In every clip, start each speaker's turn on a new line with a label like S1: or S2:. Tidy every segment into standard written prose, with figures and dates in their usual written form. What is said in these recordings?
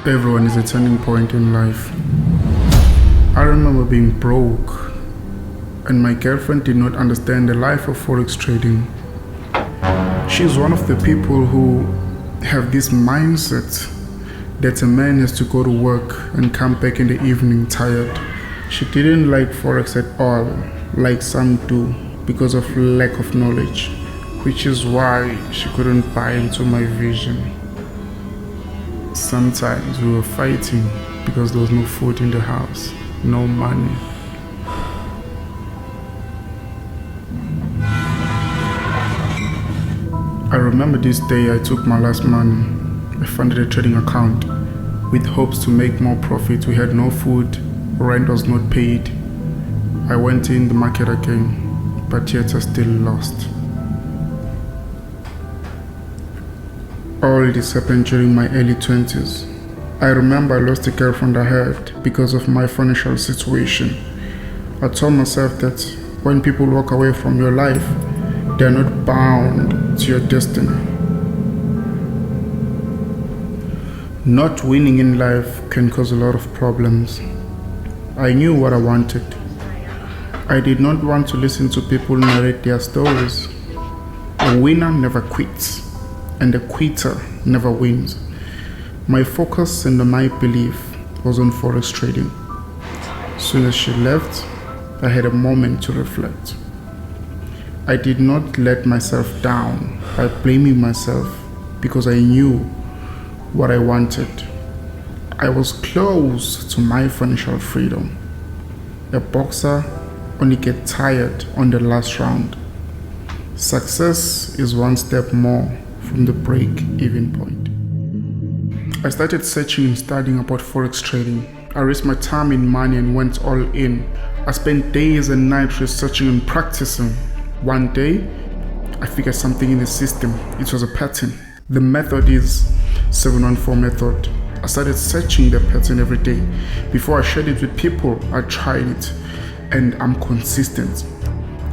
S1: Everyone is a turning point in life. I remember being broke, and my girlfriend did not understand the life of forex trading. She's one of the people who have this mindset that a man has to go to work and come back in the evening tired. She didn't like forex at all, like some do, because of lack of knowledge, which is why she couldn't buy into my vision. Sometimes we were fighting because there was no food in the house, no money. I remember this day I took my last money. I funded a trading account with hopes to make more profit. We had no food, rent was not paid. I went in the market again, but yet I still lost. All this happened during my early 20s. I remember I lost a girlfriend I had because of my financial situation. I told myself that when people walk away from your life, they are not bound to your destiny. Not winning in life can cause a lot of problems. I knew what I wanted. I did not want to listen to people narrate their stories. A winner never quits, and a quitter never wins. My focus and my belief was on forex trading. As soon as she left, I had a moment to reflect. I did not let myself down by blaming myself because I knew what I wanted. I was close to my financial freedom. A boxer only gets tired on the last round. Success is one step more from the break-even point. I started searching and studying about forex trading. I risked my time and money and went all in. I spent days and nights researching and practicing. One day, I figured something in the system. It was a pattern. The method is 714 method. I started searching the pattern every day. Before I shared it with people, I tried it, and I'm consistent.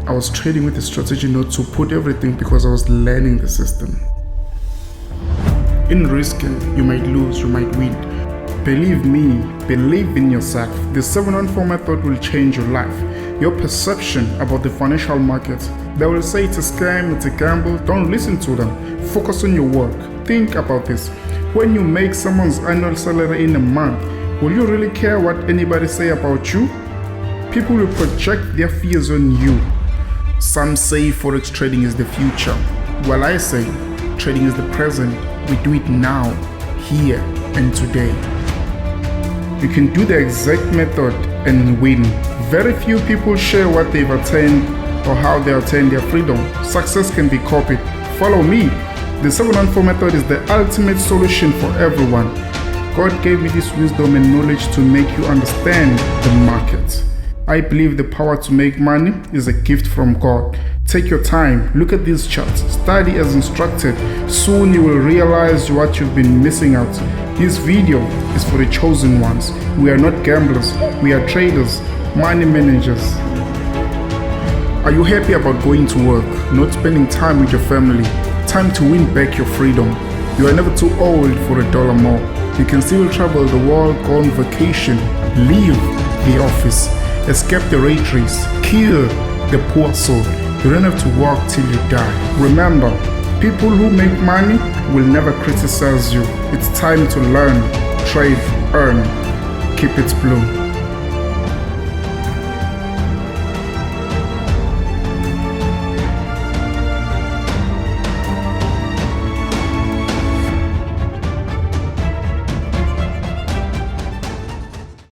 S1: I was trading with a strategy not to put everything because I was learning the system. In risking, you might lose, you might win. Believe me, believe in yourself. The 714 method will change your life. Your perception about the financial market. They will say it's a scam, it's a gamble. Don't listen to them. Focus on your work. Think about this. When you make someone's annual salary in a month, will you really care what anybody say about you? People will project their fears on you. Some say forex trading is the future. Well, I say trading is the present. We do it now, here and today. You can do the exact method and win. Very few people share what they've attained or how they attained their freedom. Success can be copied. Follow me. The 714 method is the ultimate solution for everyone. God gave me this wisdom and knowledge to make you understand the market. I believe the power to make money is a gift from God. Take your time, look at these charts, study as instructed. Soon you will realize what you've been missing out. This video is for the chosen ones. We are not gamblers, we are traders, money managers. Are you happy about going to work, not spending time with your family? Time to win back your freedom. You are never too old for $1 more. You can still travel the world, go on vacation, leave the office, escape the rat race, kill the poor soul. You don't have to work till you die. Remember, people who make money will never criticize you. It's time to learn, trade, earn. Keep it blue.